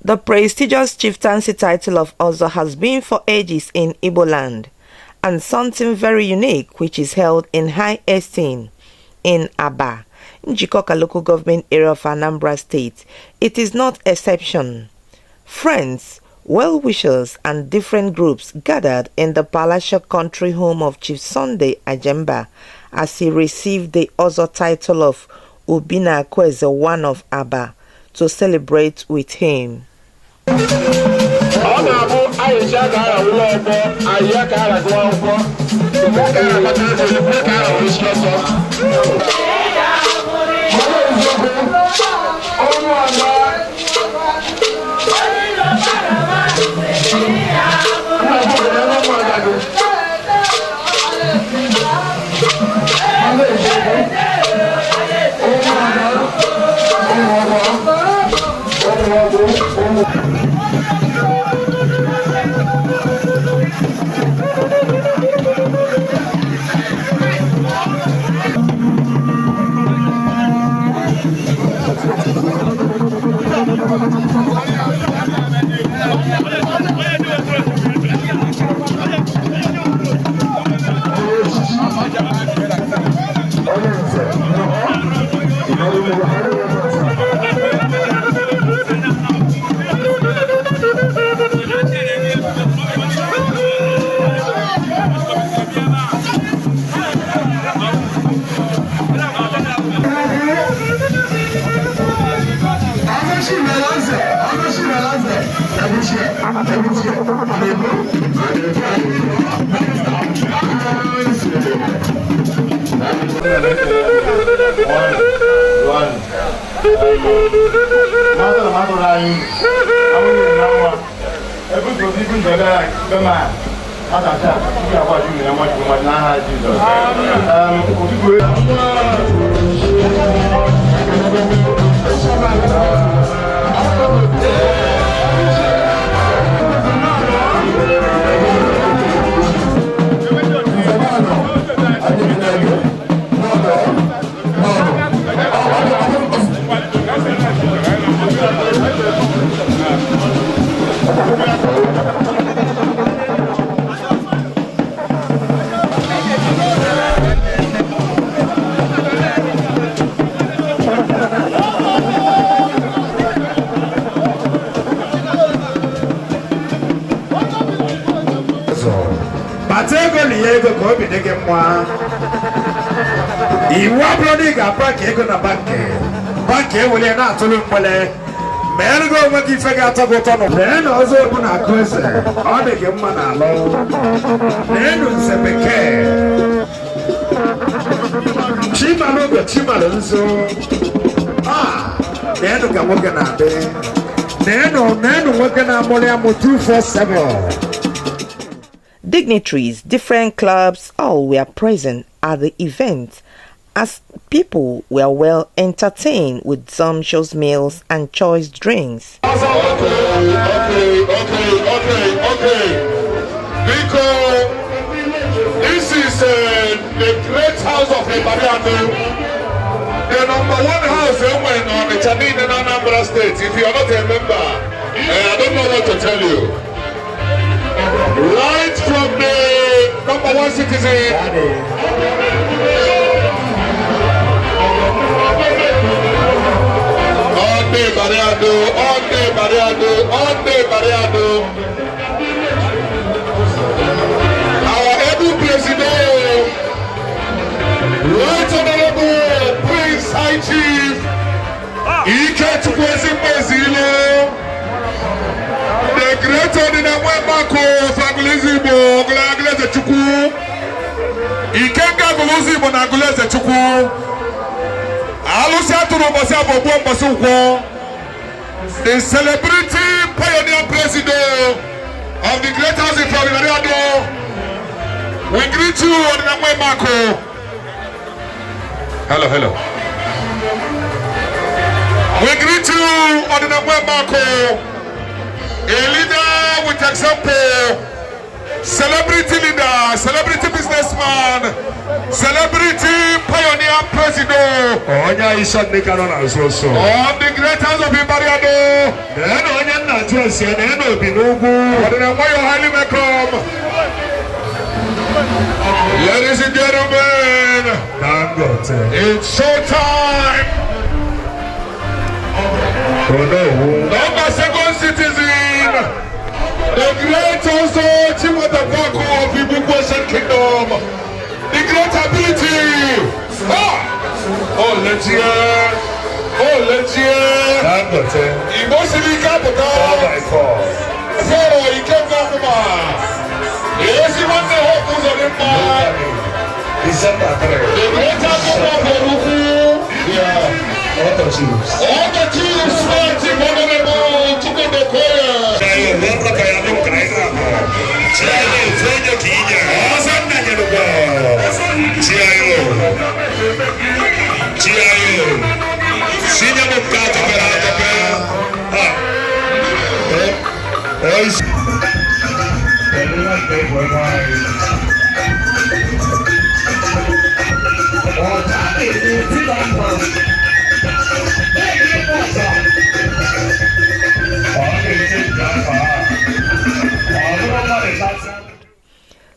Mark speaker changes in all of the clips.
Speaker 1: The prestigious chieftaincy title of Ozo has been for ages in Igbo land, and something very unique which is held in high esteem in ABBA, NJIKOKA local government area of Anambra State. It is not exception. Friends, well-wishers and different groups gathered in the palatial country home of Chief Sunday Ajemba as he received the Ozo title of Ubina Kweze, one of ABBA, to celebrate with him. Dignitaries, different clubs, all were present at the event as people were well entertained with sumptuous meals and choice drinks.
Speaker 2: Okay. Because this is the great house of Abbanjikoka, the #1 house on the Chanin in Anambra State. If you are not a member, I don't know what to tell you. Right from the #1 citizen, on the Bariado, our able president, Right Honorable Prince High Chief Ike Chukwuezimezilo, the great Ordinary Mako Fagulizimo Glaguleze Chukwu, Ikenga Guluzimo Naguleze Chukwu, Alusia Turubosia Bobo Basukwo, the celebrity pioneer president of the great house in Florida. We greet you, Ordinary Mako. Hello. We greet you, Ordinary Mako, a leader with example, celebrity leader, celebrity businessman. man, celebrity pioneer president.
Speaker 3: Onya isa nikano na so.
Speaker 2: On the great house of Ibariado.
Speaker 3: Then onya na twesi na eno binugu.
Speaker 2: What in a way you highly welcome. Ladies and gentlemen, it's showtime. Number second citizen, the great Ozo Obi of Ibukwesen Kingdom, the great ability. Oh, let's hear. Emotionally capital. So he came back from yes, he wants the hope of the man. The great Ozo Obi. Yeah. All the chiefs fighting honorable NJIKOKA.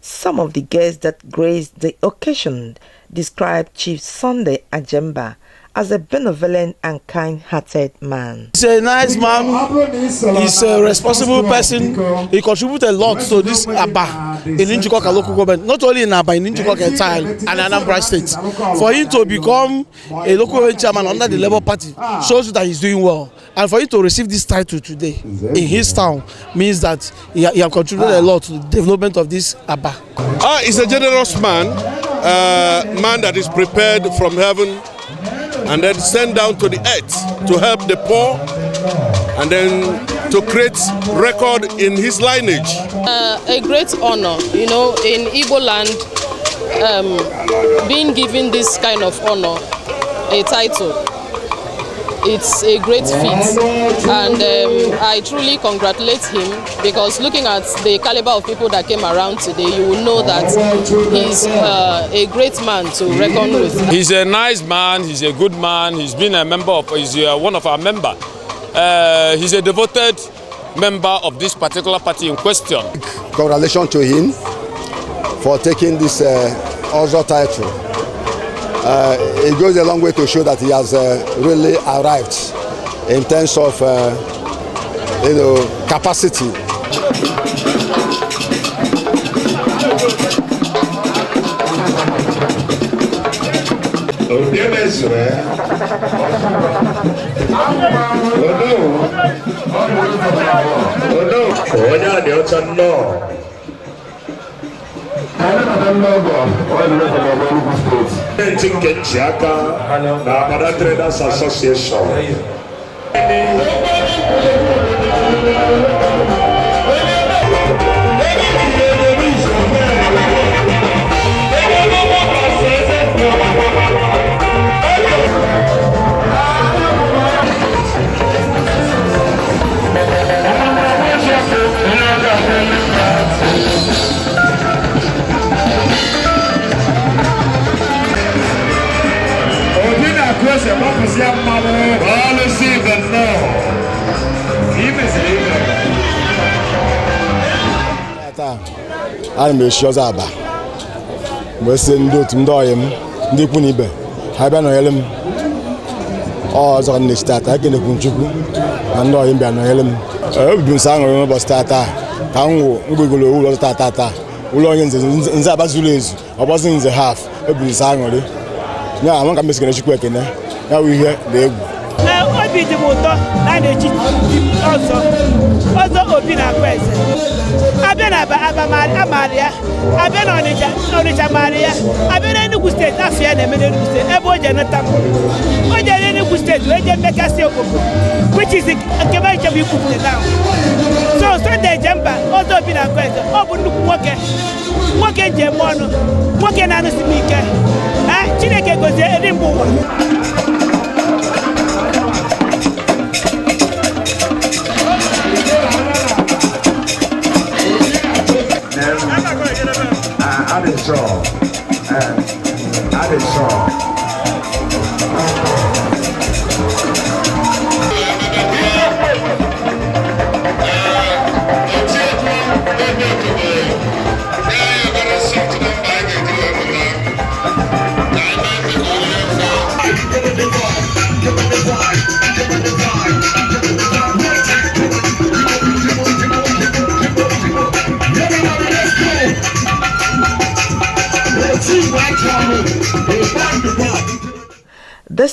Speaker 1: Some of the guests that graced the occasion described Chief Sunday Ajemba as a benevolent and kind-hearted man.
Speaker 4: He's a nice man, he's a responsible person, he contributed a lot to this ABBA in NJIKOKA local government, not only in ABBA, in NJIKOKA entirely, and Anambra State. For him to become a local government chairman under the Labour Party shows that he's doing well. And for him to receive this title today in his town means that he has contributed a lot to the development of this ABBA.
Speaker 5: He's a generous man, man that is prepared from heaven and then sent down to the earth to help the poor and then to create record in his lineage.
Speaker 6: A great honor, you know, in Igbo land, being given this kind of honor, a title, it's a great feat, and I truly congratulate him, because looking at the caliber of people that came around today, you will know that he's a great man to reckon with.
Speaker 7: He's a nice man, he's a good man, he's been a member of, he's one of our members. He's a devoted member of this particular party in question.
Speaker 8: Congratulations to him for taking this Ozo title. It goes a long way to show that he has really arrived in terms of capacity.
Speaker 3: NJIKOKA na ABBA Traders Association.
Speaker 8: I'm a sure ABBA. We send do to him, the Punibe. I ban him. All on the start, I can contribute and know him ban him. I've been sang about starter. Tango, Google, Tata, Ulongans in Zabazulis. I wasn't in the half. I've been sang already. Now I'm going to make a now we hear the
Speaker 9: Obi the motor, Ozo Obi na kwese. Abba Maria, Abba Onitsha Maria, Abba Enugu State, Afia na Enugu State, Ebo Jenatam. Oje Enugu State, Oje Meka State, which is Nkema Ichabi Kupte now. So Sunday Ajemba, Ozo Obi na kwese, Obu Nuku Woke Njemono, Woke Nanu Simike. Chineke gozie Erimbu.
Speaker 3: I'm sure.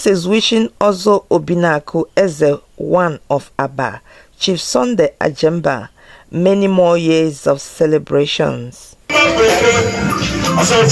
Speaker 1: This is wishing Ozo Obi Eze one of ABBA, Chief Sunday Ajemba, many more years of celebrations.
Speaker 3: Also,